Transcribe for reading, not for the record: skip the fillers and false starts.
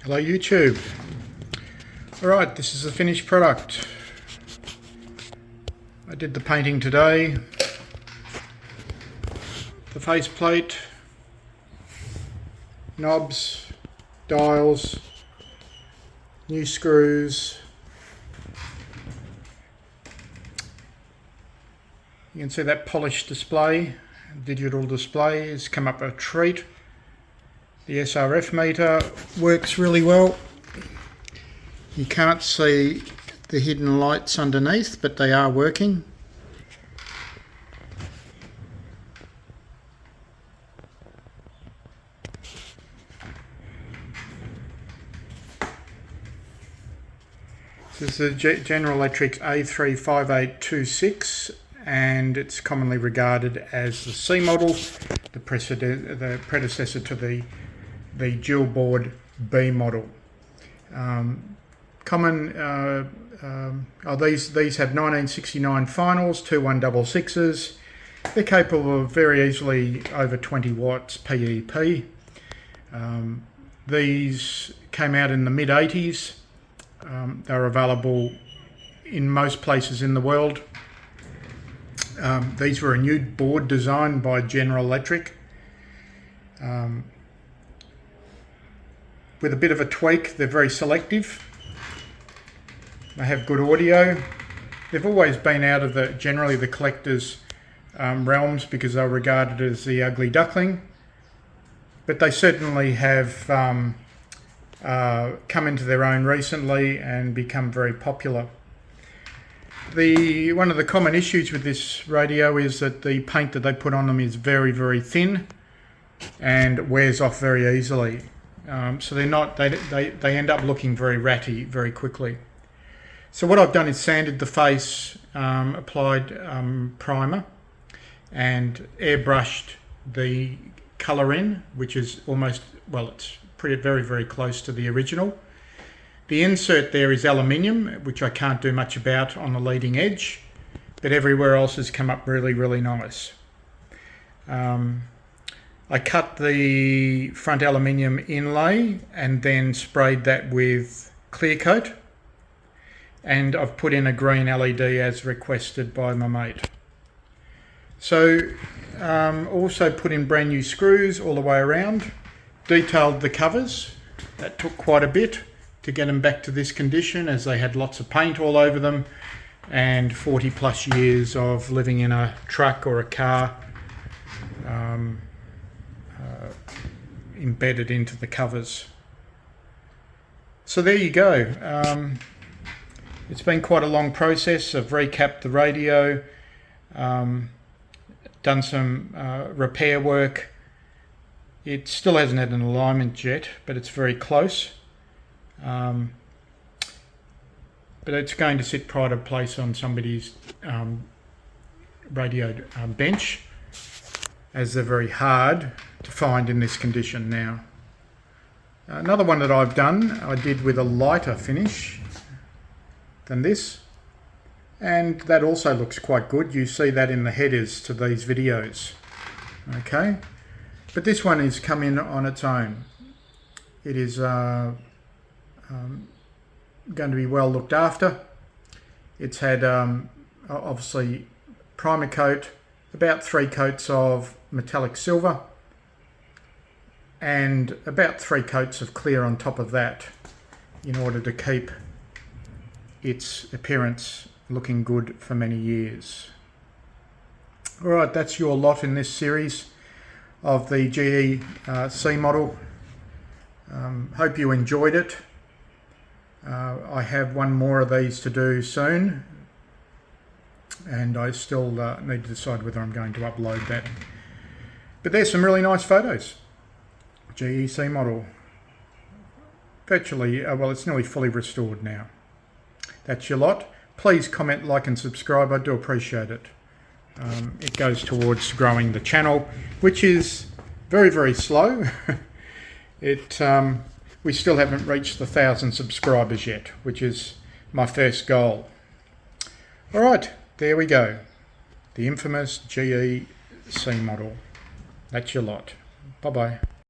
Hello YouTube. Alright, this is the finished product. I did the painting today. The faceplate, knobs, dials, new screws. You can see that polished display, digital display has come up a treat. The SRF meter works really well. You can't see the hidden lights underneath, but they are working. This is the General Electric A3-5826, and it's commonly regarded as the C model, the predecessor to the dual board B model. These have 1969 finals, 2166s. They're capable of very easily over 20 watts PEP. These came out in the mid 80s. They're available in most places in the world. These were a new board designed by General Electric. With a bit of a tweak, they're very selective. They have good audio. They've always been out of generally the collector's realms because they're regarded as the ugly duckling. But they certainly have come into their own recently and become very popular. One of the common issues with this radio is that the paint that they put on them is very, very thin and wears off very easily. So they end up looking very ratty very quickly. So what I've done is sanded the face, applied primer, and airbrushed the colour in, which is almost, well, it's very, very close to the original. The insert there is aluminium, which I can't do much about on the leading edge, but everywhere else has come up really, really nice. I cut the front aluminium inlay and then sprayed that with clear coat, and I've put in a green LED as requested by my mate. So also put in brand new screws all the way around, detailed the covers. That took quite a bit to get them back to this condition, as they had lots of paint all over them and 40 plus years of living in a truck or a car embedded into the covers. So there you go. It's been quite a long process. I've recapped the radio, done some repair work. It still hasn't had an alignment yet, but it's very close. But it's going to sit pride of place on somebody's radio bench, as they're very hard to find in this condition now. Another one that I've done, I did with a lighter finish than this, and that also looks quite good. You see that in the headers to these videos. Okay, but this one is come in on its own. It is going to be well looked after. It's had obviously primer coat, about 3 coats of metallic silver, and about 3 coats of clear on top of that, in order to keep its appearance looking good for many years. Alright, that's your lot in this series of the GE C model. Hope you enjoyed it. I have one more of these to do soon, and I still need to decide whether I'm going to upload that. But there's some really nice photos. GE C model. Virtually, well, it's nearly fully restored now. That's your lot. Please comment, like and subscribe. I do appreciate it. It goes towards growing the channel, which is very, very slow. We still haven't reached the 1,000 subscribers yet, which is my first goal. All right, there we go. The infamous GE C model. That's your lot. Bye-bye.